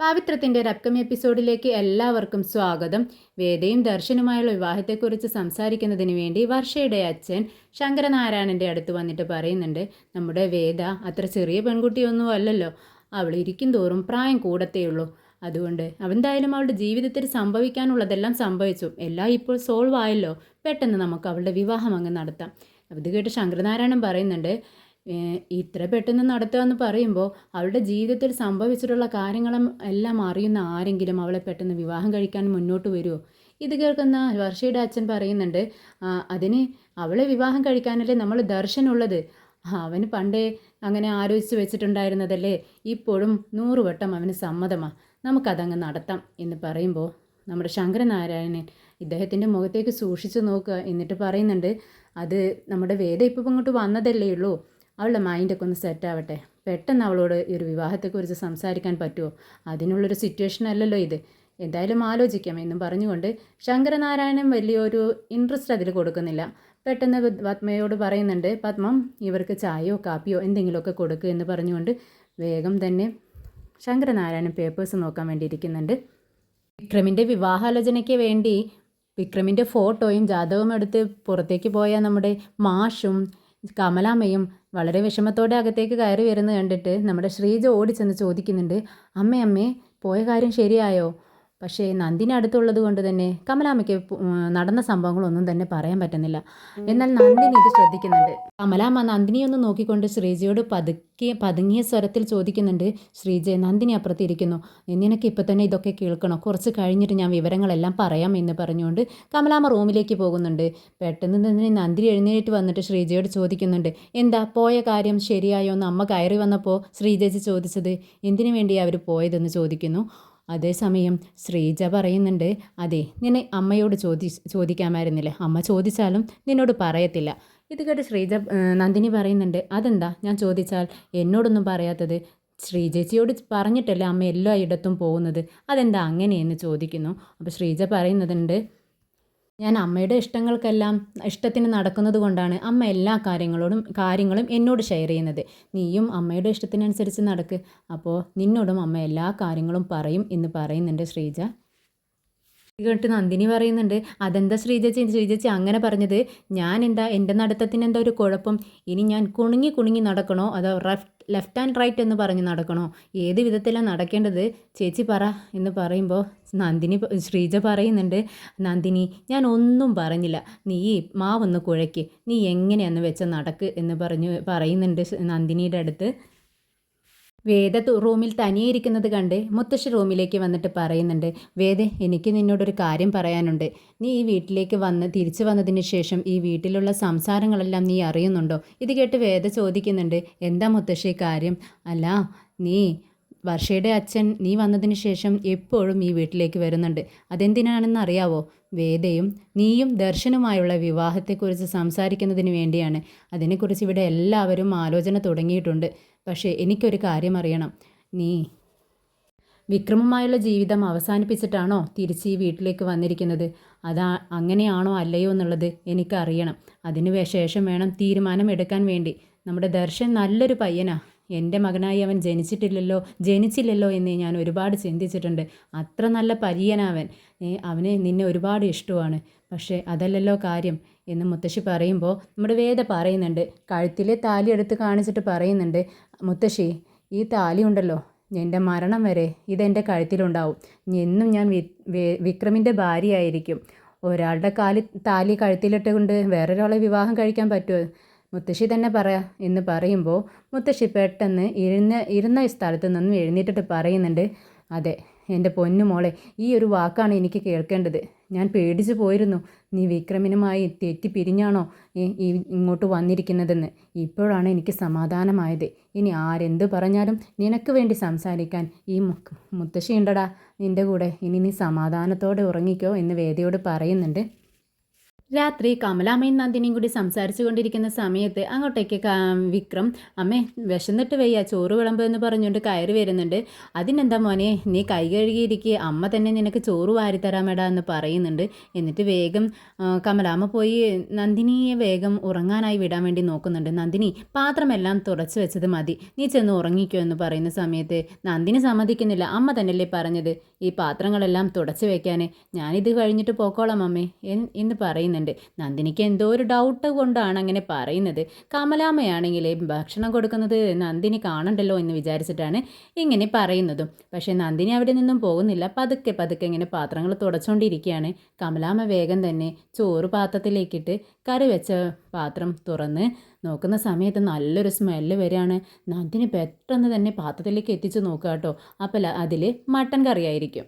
പാവിത്രത്തിൻ്റെ ഒരു അപ്കമിങ് എപ്പിസോഡിലേക്ക് എല്ലാവർക്കും സ്വാഗതം. വേദയും ദർശനുമായുള്ള വിവാഹത്തെക്കുറിച്ച് സംസാരിക്കുന്നതിന് വേണ്ടി വർഷയുടെ അച്ഛൻ ശങ്കരനാരായണൻ്റെ അടുത്ത് വന്നിട്ട് പറയുന്നുണ്ട്, നമ്മുടെ വേദ അത്ര ചെറിയ പെൺകുട്ടിയൊന്നും അല്ലല്ലോ, അവൾ ഇരിക്കും തോറും പ്രായം കൂടത്തേയുള്ളൂ. അതുകൊണ്ട് എന്തായാലും അവളുടെ ജീവിതത്തിൽ സംഭവിക്കാനുള്ളതെല്ലാം സംഭവിച്ചു, എല്ലാം ഇപ്പോൾ സോൾവ് ആയല്ലോ, പെട്ടെന്ന് നമുക്ക് അവളുടെ വിവാഹം അങ്ങ് നടത്താം. അത് കേട്ട് ശങ്കരനാരായണൻ പറയുന്നുണ്ട്, ഇത്ര പെട്ടെന്ന് നടത്തുക എന്ന് പറയുമ്പോൾ അവളുടെ ജീവിതത്തിൽ സംഭവിച്ചിട്ടുള്ള കാര്യങ്ങളും എല്ലാം അറിയുന്ന ആരെങ്കിലും അവളെ പെട്ടെന്ന് വിവാഹം കഴിക്കാൻ മുന്നോട്ട് വരുമോ? ഇത് കേൾക്കുന്ന വർഷയുടെ അച്ഛൻ പറയുന്നുണ്ട്, അതിന് അവളെ വിവാഹം കഴിക്കാനല്ലേ നമ്മൾ ദർശനുള്ളത്. അവന് പണ്ടേ അങ്ങനെ ആലോചിച്ച് വെച്ചിട്ടുണ്ടായിരുന്നതല്ലേ, ഇപ്പോഴും 100 വട്ടം അവന് സമ്മതമാണ്, നമുക്കതങ്ങ് നടത്താം എന്ന് പറയുമ്പോൾ നമ്മുടെ ശങ്കരനാരായണൻ ഇദ്ദേഹത്തിൻ്റെ മുഖത്തേക്ക് സൂക്ഷിച്ച് നോക്കുക. എന്നിട്ട് പറയുന്നുണ്ട്, അത് നമ്മുടെ വേദ ഇപ്പം ഇങ്ങോട്ട് വന്നതല്ലേ ഉള്ളൂ, അവളുടെ മൈൻഡൊക്കെ ഒന്ന് സെറ്റാവട്ടെ, പെട്ടെന്ന് അവളോട് ഈ ഒരു വിവാഹത്തെക്കുറിച്ച് സംസാരിക്കാൻ പറ്റുമോ? അതിനുള്ളൊരു സിറ്റുവേഷൻ അല്ലല്ലോ ഇത്, എന്തായാലും ആലോചിക്കാം എന്നും പറഞ്ഞുകൊണ്ട് ശങ്കരനാരായണൻ വലിയൊരു ഇൻട്രസ്റ്റ് അതിൽ കൊടുക്കുന്നില്ല. പെട്ടെന്ന് പത്മയോട് പറയുന്നുണ്ട്, പത്മം ഇവർക്ക് ചായയോ കാപ്പിയോ എന്തെങ്കിലുമൊക്കെ കൊടുക്കുക എന്ന് പറഞ്ഞുകൊണ്ട് വേഗം തന്നെ ശങ്കരനാരായണൻ പേപ്പേഴ്സ് നോക്കാൻ വേണ്ടി ഇരിക്കുന്നുണ്ട്. വിക്രമിൻ്റെ വിവാഹാലോചനയ്ക്ക് വേണ്ടി വിക്രമിൻ്റെ ഫോട്ടോയും ജാതകവും എടുത്ത് പുറത്തേക്ക് പോയ നമ്മുടെ മാഷും കമലാമ്മയും വളരെ വിഷമത്തോടെ അകത്തേക്ക് കയറി വരുന്നത് കണ്ടിട്ട് നമ്മുടെ ശ്രീജ ഓടിച്ചെന്ന് ചോദിക്കുന്നുണ്ട്, അമ്മേ പോയ കാര്യം ശരിയായോ? പക്ഷേ നന്ദിനി അടുത്തുള്ളത് കൊണ്ട് തന്നെ കമലാമ്മയ്ക്ക് നടന്ന സംഭവങ്ങളൊന്നും തന്നെ പറയാൻ പറ്റുന്നില്ല. എന്നാൽ നന്ദിനി ഇത് ശ്രദ്ധിക്കുന്നുണ്ട്. കമലാമ്മ നന്ദിനിയൊന്ന് നോക്കിക്കൊണ്ട് ശ്രീജയോട് പതുങ്ങിയ സ്വരത്തിൽ ചോദിക്കുന്നുണ്ട്, ശ്രീജയെ, നന്ദിനി അപ്പുറത്തിരിക്കുന്നു, നിനക്ക് ഇപ്പം തന്നെ ഇതൊക്കെ കേൾക്കണോ? കുറച്ച് കഴിഞ്ഞിട്ട് ഞാൻ വിവരങ്ങളെല്ലാം പറയാം എന്ന് പറഞ്ഞുകൊണ്ട് കമലാമ്മ റൂമിലേക്ക് പോകുന്നുണ്ട്. പെട്ടെന്ന് തന്നെ നന്ദിനി എഴുന്നേറ്റ് വന്നിട്ട് ശ്രീജയോട് ചോദിക്കുന്നുണ്ട്, എന്താ പോയ കാര്യം ശരിയായോ എന്ന് അമ്മ കയറി വന്നപ്പോൾ ശ്രീജേച്ചി ചോദിച്ചത്, എന്തിനു വേണ്ടിയാണ് അവർ പോയതെന്ന് ചോദിക്കുന്നു. അതേസമയം ശ്രീജ പറയുന്നുണ്ട്, അതെ, നിന്നെ അമ്മയോട് ചോദിക്കാമായിരുന്നില്ലേ, അമ്മ ചോദിച്ചാലും നിന്നോട് പറയത്തില്ല. ഇത് കേട്ട് നന്ദിനി പറയുന്നുണ്ട്, അതെന്താ ഞാൻ ചോദിച്ചാൽ എന്നോടൊന്നും പറയാത്തത്? ശ്രീജേച്ചിയോട് പറഞ്ഞിട്ടല്ലേ അമ്മ എല്ലായിടത്തും പോകുന്നത്, അതെന്താ അങ്ങനെയെന്ന് ചോദിക്കുന്നു. അപ്പോൾ ശ്രീജ പറയുന്നുണ്ട്, ഞാൻ അമ്മയുടെ ഇഷ്ടത്തിന് നടക്കുന്നത് കൊണ്ടാണ് അമ്മ എല്ലാ കാര്യങ്ങളും എന്നോട് ഷെയർ ചെയ്യുന്നത്. നീയും അമ്മയുടെ ഇഷ്ടത്തിനനുസരിച്ച് നടക്ക്, അപ്പോൾ നിന്നോടും അമ്മ എല്ലാ കാര്യങ്ങളും പറയും എന്ന് പറയുന്നുണ്ട് ശ്രീജ. കേട്ട് നന്ദിനി പറയുന്നുണ്ട്, അതെന്താ ശ്രീജേച്ചി അങ്ങനെ പറഞ്ഞത്? ഞാൻ എന്താ, എൻ്റെ നടത്തത്തിന് എന്താ ഒരു കുഴപ്പം? ഇനി ഞാൻ കുണുങ്ങി നടക്കണോ, അതോ ലെഫ്റ്റ് ആൻഡ് റൈറ്റ് എന്ന് പറഞ്ഞ് നടക്കണോ? ഏത് വിധത്തിലാണ് നടക്കേണ്ടത് ചേച്ചി പറ എന്ന് പറയുമ്പോൾ ശ്രീജ പറയുന്നുണ്ട്, നന്ദിനി ഞാൻ ഒന്നും പറഞ്ഞില്ല, നീ മാവൊന്ന് കുഴയ്ക്ക്, നീ എങ്ങനെയാന്ന് വെച്ച നടക്ക് എന്ന് പറയുന്നുണ്ട് നന്ദിനിയുടെ അടുത്ത്. വേദ റൂമിൽ തനിയെ ഇരിക്കുന്നത് കണ്ട് മുത്തശ്ശി റൂമിലേക്ക് വന്നിട്ട് പറയുന്നുണ്ട്, വേദ, എനിക്ക് നിന്നോടൊരു കാര്യം പറയാനുണ്ട്. നീ ഈ വീട്ടിലേക്ക് തിരിച്ചു വന്നതിന് ശേഷം ഈ വീട്ടിലുള്ള സംസാരങ്ങളെല്ലാം നീ അറിയുന്നുണ്ടോ? ഇത് കേട്ട് വേദ ചോദിക്കുന്നുണ്ട്, എന്താ മുത്തശ്ശി കാര്യം? അല്ല, വർഷയുടെ അച്ഛൻ നീ വന്നതിന് ശേഷം എപ്പോഴും ഈ വീട്ടിലേക്ക് വരുന്നുണ്ട്, അതെന്തിനാണെന്ന് അറിയാവോ? വേദയും നീയും ദർശനുമായുള്ള വിവാഹത്തെക്കുറിച്ച് സംസാരിക്കുന്നതിന് വേണ്ടിയാണ്. അതിനെക്കുറിച്ച് ഇവിടെ എല്ലാവരും ആലോചന തുടങ്ങിയിട്ടുണ്ട്. പക്ഷേ എനിക്കൊരു കാര്യം അറിയണം, നീ വിക്രമുമായുള്ള ജീവിതം അവസാനിപ്പിച്ചിട്ടാണോ തിരിച്ച് ഈ വീട്ടിലേക്ക് വന്നിരിക്കുന്നത്? അങ്ങനെയാണോ അല്ലയോ എന്നുള്ളത് എനിക്കറിയണം. അതിന് ശേഷം വേണം തീരുമാനം എടുക്കാൻ വേണ്ടി. നമ്മുടെ ദർശൻ നല്ലൊരു പയ്യനാ, എൻ്റെ മകനായി അവൻ ജനിച്ചില്ലല്ലോ എന്ന് ഞാൻ ഒരുപാട് ചിന്തിച്ചിട്ടുണ്ട്. അത്ര നല്ല പയ്യനവൻ, അവന് നിന്നെ ഒരുപാട് ഇഷ്ടമാണ്. പക്ഷേ അതല്ലല്ലോ കാര്യം എന്ന് മുത്തശ്ശി പറയുമ്പോൾ നമ്മുടെ വേദ പറയുന്നുണ്ട്, കഴുത്തിലെ താലി എടുത്ത് കാണിച്ചിട്ട് പറയുന്നുണ്ട്, മുത്തശ്ശി, ഈ താലി ഉണ്ടല്ലോ, എൻ്റെ മരണം വരെ ഇതെൻ്റെ കഴുത്തിലുണ്ടാവും. എന്നും ഞാൻ വിക്രമിൻ്റെ ഭാര്യയായിരിക്കും. ഒരാളുടെ താലി കഴുത്തിലിട്ട് കൊണ്ട് വേറൊരാളെ വിവാഹം കഴിക്കാൻ പറ്റുമോ? മുത്തശ്ശി തന്നെ പറയാം എന്ന് പറയുമ്പോൾ മുത്തശ്ശി പെട്ടെന്ന് ഇരുന്ന സ്ഥലത്ത് നിന്നും എഴുന്നേറ്റിട്ട് പറയുന്നുണ്ട്, അതെ എൻ്റെ പൊന്നു മോളെ, ഈ ഒരു വാക്കാണ് എനിക്ക് കേൾക്കേണ്ടത്. ഞാൻ പേടിച്ചു പോയിരുന്നു, നീ വിക്രമിനുമായി തെറ്റി പിരിഞ്ഞാണോ ഇങ്ങോട്ട് വന്നിരിക്കുന്നതെന്ന്. ഇപ്പോഴാണ് എനിക്ക് സമാധാനമായത്. ഇനി ആരെന്ത് പറഞ്ഞാലും നിനക്ക് വേണ്ടി സംസാരിക്കാൻ ഈ മുത്തശ്ശി ഉണ്ടടാ നിൻ്റെ കൂടെ. ഇനി നീ സമാധാനത്തോടെ ഉറങ്ങിക്കോ എന്ന് വേദയോട് പറയുന്നുണ്ട്. രാത്രി കമലാമ്മയും നന്ദിനിയും കൂടി സംസാരിച്ചു കൊണ്ടിരിക്കുന്ന സമയത്ത് അങ്ങോട്ടേക്ക് വിക്രം അമ്മേ വിശന്നിട്ട് വയ്യ ചോറ് വിളമ്പ് എന്ന് പറഞ്ഞുകൊണ്ട് കയറി വരുന്നുണ്ട്. അതിനെന്താ മോനെ നീ കൈ കഴുകിയിരിക്കുക, അമ്മ തന്നെ നിനക്ക് ചോറ് വാരിത്തരാമേടാ എന്ന് പറയുന്നുണ്ട്. എന്നിട്ട് വേഗം കമലാമ്മ പോയി നന്ദിനിയെ വേഗം ഉറങ്ങാനായി വിടാൻ വേണ്ടി നോക്കുന്നുണ്ട്. നന്ദിനി പാത്രമെല്ലാം തുടച്ച് വെച്ചത് മതി, നീ ചെന്ന് ഉറങ്ങിക്കോ എന്ന് പറയുന്ന സമയത്ത് നന്ദിനി സമ്മതിക്കുന്നില്ല. അമ്മ തന്നെയല്ലേ പറഞ്ഞത് ഈ പാത്രങ്ങളെല്ലാം തുടച്ച് വെക്കാൻ, ഞാനിത് കഴിഞ്ഞിട്ട് പോക്കോളാം അമ്മേ എന്ന് പറയുന്നുണ്ട്. നന്ദിനിക്ക് എന്തോ ഒരു ഡൗട്ട് കൊണ്ടാണ് അങ്ങനെ പറയുന്നത്. കമലാമ്മയാണെങ്കിൽ ഭക്ഷണം കൊടുക്കുന്നത് നന്ദിനി കാണണ്ടല്ലോ എന്ന് വിചാരിച്ചിട്ടാണ് ഇങ്ങനെ പറയുന്നതും. പക്ഷേ നന്ദിനി അവിടെ നിന്നും പോകുന്നില്ല. പതുക്കെ പതുക്കെ ഇങ്ങനെ പാത്രങ്ങൾ തുടച്ചുകൊണ്ടിരിക്കുകയാണ്. കമലാമ്മ വേഗം തന്നെ ചോറ് പാത്രത്തിലേക്കിട്ട് കറി വെച്ച പാത്രം തുറന്ന് നോക്കുന്ന സമയത്ത് നല്ലൊരു സ്മെല്ല് വരികയാണ്. നന്ദിനി പെട്ടെന്ന് തന്നെ പാത്രത്തിലേക്ക് എത്തിച്ച് നോക്കുക കേട്ടോ. അപ്പോൾ അതിൽ മട്ടൻ കറിയായിരിക്കും.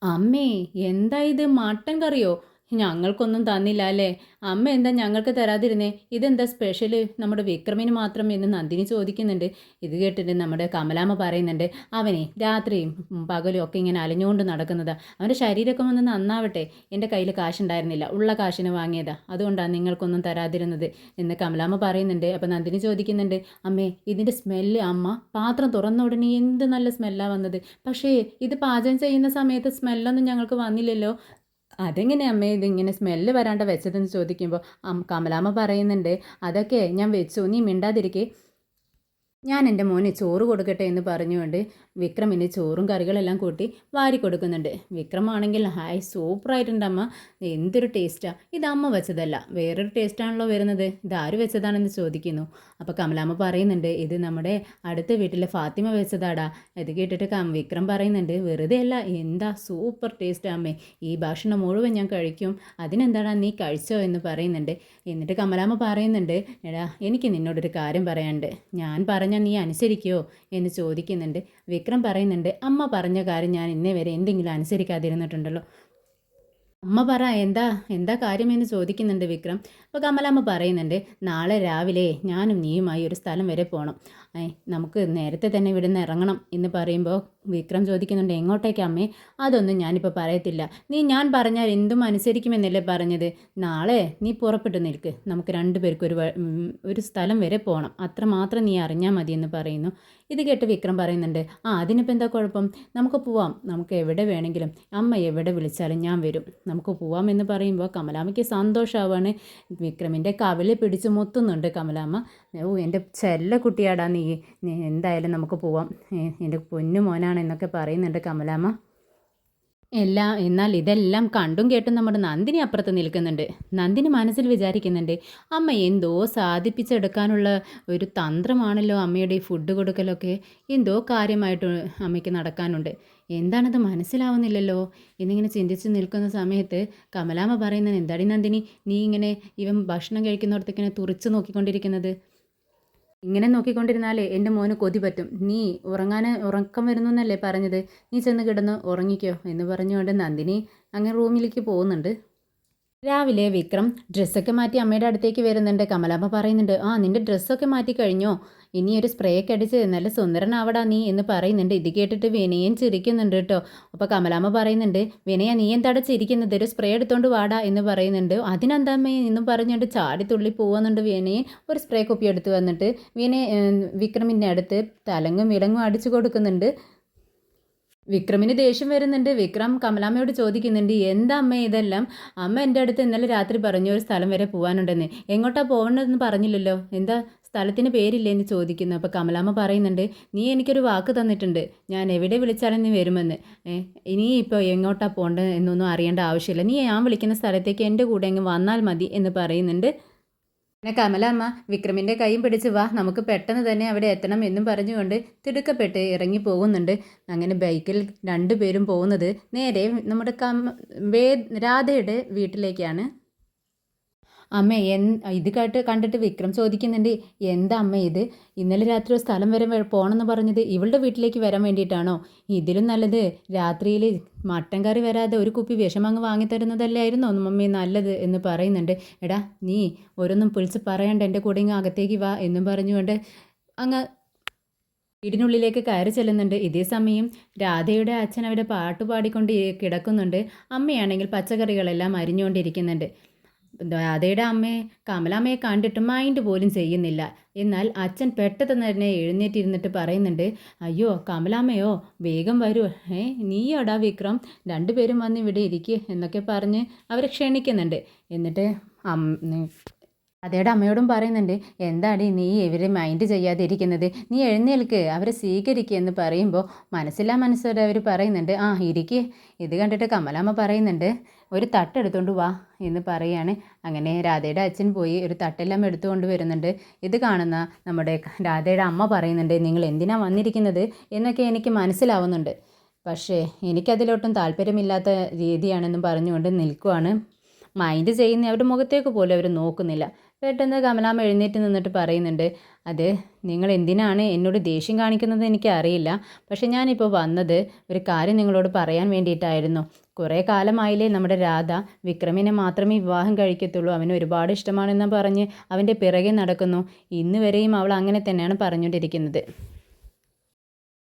അമ്മേ എന്താ ഇത്, മട്ടൻ കറിയോ? ഞങ്ങൾക്കൊന്നും തന്നില്ല അല്ലേ? അമ്മ എന്താ ഞങ്ങൾക്ക് തരാതിരുന്നേ? ഇതെന്താ സ്പെഷ്യൽ നമ്മുടെ വിക്രമിന് മാത്രം എന്ന് നന്ദിനി ചോദിക്കുന്നുണ്ട്. ഇത് കേട്ടിട്ട് നമ്മുടെ കമലാമ്മ പറയുന്നുണ്ട്, അവനെ രാത്രിയും പകലും ഒക്കെ ഇങ്ങനെ അലഞ്ഞുകൊണ്ട് നടക്കുന്നതാ, അവൻ്റെ ശരീരമൊക്കെ ഒന്ന് നന്നാവട്ടെ, എൻ്റെ കയ്യിൽ കാശുണ്ടായിരുന്നില്ല, ഉള്ള കാശിന് വാങ്ങിയതാ, അതുകൊണ്ടാണ് നിങ്ങൾക്കൊന്നും തരാതിരുന്നത് എന്ന് കമലാമ്മ പറയുന്നുണ്ട്. അപ്പോൾ നന്ദിനി ചോദിക്കുന്നുണ്ട്, അമ്മേ ഇതിൻ്റെ സ്മെല്ല്, അമ്മ പാത്രം തുറന്ന ഉടനെ എന്ത് നല്ല സ്മെല്ലാണ് വന്നത്, പക്ഷേ ഇത് പാചകം ചെയ്യുന്ന സമയത്ത് സ്മെല്ലൊന്നും ഞങ്ങൾക്ക് വന്നില്ലല്ലോ. അതെങ്ങനെ അമ്മേ ഇതിങ്ങനെ സ്മെല്ല് വരാണ്ട് വെച്ചതെന്ന് ചോദിക്കുമ്പോൾ കമലാമ്മ പറയുന്നുണ്ട്, അതൊക്കെ ഞാൻ വെച്ചു, നീ മിണ്ടാതിരിക്കേ, ഞാൻ എൻ്റെ മോനെ ചോറ് കൊടുക്കട്ടെ എന്ന് പറഞ്ഞുകൊണ്ട് വിക്രമിന് ചോറും കറികളെല്ലാം കൂട്ടി വാരി കൊടുക്കുന്നുണ്ട്. വിക്രമാണെങ്കിൽ ഹായ് സൂപ്പറായിട്ടുണ്ട് അമ്മ, എന്തൊരു ടേസ്റ്റാണ്, ഇത് അമ്മ വെച്ചതല്ല വേറൊരു ടേസ്റ്റാണല്ലോ വരുന്നത്, ഇതാര് വെച്ചതാണെന്ന് ചോദിക്കുന്നു. അപ്പോൾ കമലാമ്മ പറയുന്നുണ്ട്, ഇത് നമ്മുടെ അടുത്ത വീട്ടിലെ ഫാത്തിമ വെച്ചതാടാ. ഇത് കേട്ടിട്ട് വിക്രം പറയുന്നുണ്ട്, വെറുതെ അല്ല, എന്താ സൂപ്പർ ടേസ്റ്റ് അമ്മേ, ഈ ഭക്ഷണം മുഴുവൻ ഞാൻ കഴിക്കും, അതിനെന്താടാ നീ കഴിച്ചോ എന്ന് പറയുന്നുണ്ട്. എന്നിട്ട് കമലാമ്മ പറയുന്നുണ്ട്, എടാ എനിക്ക് നിന്നോടൊരു കാര്യം പറയാനുണ്ട്, ഞാൻ പറഞ്ഞ നീ അനുസരിക്കുമോ എന്ന് ചോദിക്കുന്നുണ്ട്. വിക്രം പറയുന്നുണ്ട്, അമ്മ പറഞ്ഞ കാര്യം ഞാൻ ഇന്നേ വരെ എന്തെങ്കിലും അനുസരിക്കാതിരുന്നിട്ടുണ്ടല്ലോ, അമ്മ പറ എന്താ എന്താ കാര്യമെന്ന് ചോദിക്കുന്നുണ്ട് വിക്രം. അപ്പോൾ കമലമ്മ പറയുന്നുണ്ട്, നാളെ രാവിലെ ഞാനും നീയുമായി ഒരു സ്ഥലം വരെ പോകണം, നമുക്ക് നേരത്തെ തന്നെ ഇവിടെ നിന്ന് ഇറങ്ങണം എന്ന് പറയുമ്പോൾ വിക്രം ചോദിക്കുന്നുണ്ട്, എങ്ങോട്ടേക്ക് അമ്മേ? അതൊന്നും ഞാനിപ്പോൾ പറയത്തില്ല, ഞാൻ പറഞ്ഞാൽ എന്തും അനുസരിക്കുമെന്നല്ലേ പറഞ്ഞത്, നാളെ നീ പുറപ്പെട്ടു നിൽക്ക്, നമുക്ക് രണ്ടുപേർക്കും ഒരു സ്ഥലം വരെ പോകണം, അത്രമാത്രം നീ അറിഞ്ഞാൽ മതി എന്ന് പറയുന്നു. ഇത് കേട്ട് വിക്രം പറയുന്നുണ്ട്, അതിനിപ്പോൾ എന്താ കുഴപ്പം, നമുക്ക് പോവാം, നമുക്ക് എവിടെ വേണമെങ്കിലും, അമ്മ എവിടെ വിളിച്ചാലും ഞാൻ വരും, നമുക്ക് പോവാം എന്ന് പറയുമ്പോൾ കമലാമ്മയ്ക്ക് സന്തോഷമാവാണ്. വിക്രമിൻ്റെ കവിളിൽ പിടിച്ച് മുത്തുന്നുണ്ട് കമലാമ്മ. ഓ എൻ്റെ ചെല്ല കുട്ടിയാടാ നീ എന്തായാലും നമുക്ക് പോവാം, എൻ്റെ പൊന്നു മോനാണ് എന്നൊക്കെ പറയുന്നുണ്ട് കമലാമ്മ. എന്നാൽ ഇതെല്ലാം കണ്ടും കേട്ടും നമ്മുടെ നന്ദിനി അപ്പുറത്ത് നിൽക്കുന്നുണ്ട്. നന്ദിനി മനസ്സിൽ വിചാരിക്കുന്നുണ്ട്, അമ്മ എന്തോ സാധിപ്പിച്ചെടുക്കാനുള്ള ഒരു തന്ത്രമാണല്ലോ അമ്മയുടെ ഈ ഫുഡ് കൊടുക്കലൊക്കെ, എന്തോ കാര്യമായിട്ട് അമ്മയ്ക്ക് നടക്കാനുണ്ട്, എന്താണത് മനസ്സിലാവുന്നില്ലല്ലോ എന്നിങ്ങനെ ചിന്തിച്ച് നിൽക്കുന്ന സമയത്ത് കമലാമ്മ പറയുന്നത്, എന്താടി നന്ദിനി നീ ഇങ്ങനെ ഇവൻ ഭക്ഷണം കഴിക്കുന്നിടത്തേക്കിങ്ങനെ തുറിച്ച് നോക്കിക്കൊണ്ടിരിക്കുന്നത്, ഇങ്ങനെ നോക്കിക്കൊണ്ടിരുന്നാലേ എൻ്റെ മോന് കൊതി പറ്റും, നീ ഉറക്കം വരുന്നു എന്നല്ലേ പറഞ്ഞത്, നീ ചെന്ന് കിടന്ന് ഉറങ്ങിക്കോ എന്ന് പറഞ്ഞുകൊണ്ട് നന്ദിനി അങ്ങനെ റൂമിലേക്ക് പോകുന്നുണ്ട്. രാവിലെ വിക്രം ഡ്രസ്സൊക്കെ മാറ്റി അമ്മയുടെ അടുത്തേക്ക് വരുന്നുണ്ട്. കമലാമ്മ പറയുന്നുണ്ട്, നിൻ്റെ ഡ്രസ്സൊക്കെ മാറ്റി കഴിഞ്ഞോ, ഇനി ഒരു സ്പ്രേ ഒക്കെ അടിച്ച് നല്ല സുന്ദരനാവടാ നീ എന്ന് പറയുന്നുണ്ട്. ഇത് കേട്ടിട്ട് വിനയൻ ചിരിക്കുന്നുണ്ട് കേട്ടോ. അപ്പോൾ കമലാമ്മ പറയുന്നുണ്ട്, വിനയ നീ എന്താടാ ചിരിക്കുന്നത്, ഒരു സ്പ്രേ എടുത്തോണ്ട് വാടാ എന്ന് പറയുന്നുണ്ട്. അതിനെന്താമ്മേ എന്നും പറഞ്ഞുകൊണ്ട് ചാടി തുള്ളി പോകുന്നുണ്ട് വിനയൻ. ഒരു സ്പ്രേ കുപ്പി എടുത്ത് വന്നിട്ട് വിക്രമിൻ്റെ അടുത്ത് തലങ്ങും വിലങ്ങും അടിച്ചു കൊടുക്കുന്നുണ്ട്. വിക്രമിന് ദേഷ്യം വരുന്നുണ്ട്. വിക്രം കമലാമ്മയോട് ചോദിക്കുന്നുണ്ട്, എന്താ അമ്മ ഇതെല്ലാം, അമ്മ എൻ്റെ അടുത്ത് ഇന്നലെ രാത്രി പറഞ്ഞു ഒരു സ്ഥലം വരെ പോകാനുണ്ടെന്ന്, എങ്ങോട്ടാ പോകേണ്ടതെന്ന് പറഞ്ഞില്ലല്ലോ, എന്താ സ്ഥലത്തിന് പേരില്ലേ എന്ന് ചോദിക്കുന്നു. അപ്പോൾ കമലാമ്മ പറയുന്നുണ്ട്, നീ എനിക്കൊരു വാക്ക് തന്നിട്ടുണ്ട്, ഞാൻ എവിടെ വിളിച്ചാലും നീ വരുമെന്ന്, ഇനി ഇപ്പോൾ എങ്ങോട്ടാ പോകേണ്ടത് എന്നൊന്നും അറിയേണ്ട ആവശ്യമില്ല, നീ ഞാൻ വിളിക്കുന്ന സ്ഥലത്തേക്ക് എൻ്റെ കൂടെ അങ്ങ് വന്നാൽ മതി എന്ന് പറയുന്നുണ്ട്. പിന്നെ കമലാമ്മ വിക്രമിൻ്റെ കൈയും പിടിച്ച് വാ നമുക്ക് പെട്ടെന്ന് തന്നെ അവിടെ എത്തണം എന്നും പറഞ്ഞുകൊണ്ട് തിടുക്കപ്പെട്ട് ഇറങ്ങി പോകുന്നുണ്ട്. അങ്ങനെ ബൈക്കിൽ രണ്ടുപേരും പോകുന്നത് നേരെ നമ്മുടെ രാധയുടെ വീട്ടിലേക്കാണ്. അമ്മ ഇത് കണ്ടിട്ട് വിക്രം ചോദിക്കുന്നുണ്ട്, എന്താ അമ്മ ഇത്, ഇന്നലെ രാത്രി ഒരു സ്ഥലം വരെ പോകണമെന്ന് പറഞ്ഞത് ഇവളുടെ വീട്ടിലേക്ക് വരാൻ വേണ്ടിയിട്ടാണോ, ഇതിലും നല്ലത് രാത്രിയിൽ മട്ടൻ കറി വരാതെ ഒരു കുപ്പി വിഷമങ്ങ് വാങ്ങിത്തരുന്നതല്ലായിരുന്നോ മമ്മി നല്ലത് എന്ന് പറയുന്നുണ്ട്. എടാ നീ ഓരോന്നും പൊളിച്ച് പറയണ്ട, എൻ്റെ കൂടെ ഇങ്ങ് അകത്തേക്ക് വാ എന്നും പറഞ്ഞുകൊണ്ട് അങ്ങ് വീടിനുള്ളിലേക്ക് കയറി ചെല്ലുന്നുണ്ട്. ഇതേ സമയം രാധയുടെ അച്ഛൻ അവിടെ പാട്ടുപാടിക്കൊണ്ട് കിടക്കുന്നുണ്ട്. അമ്മയാണെങ്കിൽ പച്ചക്കറികളെല്ലാം അരിഞ്ഞുകൊണ്ടിരിക്കുന്നുണ്ട്. രാധയുടെ അമ്മയെ കമലാമ്മയെ കണ്ടിട്ട് മൈൻഡ് പോലും ചെയ്യുന്നില്ല. എന്നാൽ അച്ഛൻ പെട്ടെന്ന് തന്നെ എഴുന്നേറ്റിരുന്നിട്ട് പറയുന്നുണ്ട്, അയ്യോ കമലാമ്മയോ വേഗം വരൂ, നീയാടാ വിക്രം, രണ്ടുപേരും വന്ന് ഇവിടെ ഇരിക്കുക എന്നൊക്കെ പറഞ്ഞ് അവരെ ക്ഷണിക്കുന്നുണ്ട്. എന്നിട്ട് അതേടെ അമ്മയോടും പറയുന്നുണ്ട്, എന്താടി നീ ഇവരെ മൈൻഡ് ചെയ്യാതെ ഇരിക്കുന്നത്, നീ എഴുന്നേൽക്ക്, അവരെ സ്വീകരിക്കുക എന്ന് പറയുമ്പോൾ മനസ്സില്ലാ മനസ്സോടെ അവർ പറയുന്നുണ്ട്, ആ ഇരിക്കുക. ഇത് കണ്ടിട്ട് കമലാമ്മ പറയുന്നുണ്ട്, ഒരു തട്ടെടുത്തോണ്ട് വാ എന്ന് പറയാണ്. അങ്ങനെ രാധയുടെ അച്ഛൻ പോയി ഒരു തട്ടെല്ലാം എടുത്തുകൊണ്ട് വരുന്നുണ്ട്. ഇത് കാണുന്ന നമ്മുടെ രാധയുടെ അമ്മ പറയുന്നുണ്ട്, നിങ്ങൾ എന്തിനാ വന്നിരിക്കുന്നത് എന്നൊക്കെ എനിക്ക് മനസ്സിലാവുന്നുണ്ട്, പക്ഷേ എനിക്കതിലൊട്ടും താല്പര്യമില്ലാത്ത രീതിയാണെന്നും പറഞ്ഞുകൊണ്ട് നിൽക്കുവാണ്. മൈൻഡ് ചെയ്യുന്ന അവരുടെ മുഖത്തേക്ക് പോലും അവർ നോക്കുന്നില്ല. പെട്ടെന്ന് കമലാമ്മ എഴുന്നേറ്റ് നിന്നിട്ട് പറയുന്നുണ്ട്, അത് നിങ്ങൾ എന്തിനാണ് എന്നോട് ദേഷ്യം കാണിക്കുന്നത് എനിക്ക് അറിയില്ല, പക്ഷെ ഞാനിപ്പോൾ വന്നത് ഒരു കാര്യം നിങ്ങളോട് പറയാൻ വേണ്ടിയിട്ടായിരുന്നു. കുറേ കാലമായില്ലേ നമ്മുടെ രാധ വിക്രമിനെ മാത്രമേ വിവാഹം കഴിക്കത്തുള്ളൂ, അവന് ഒരുപാട് ഇഷ്ടമാണെന്ന് പറഞ്ഞ് അവൻ്റെ പിറകെ നടക്കുന്നു. ഇന്ന് വരെയും അവൾ അങ്ങനെ തന്നെയാണ് പറഞ്ഞുകൊണ്ടിരിക്കുന്നത്.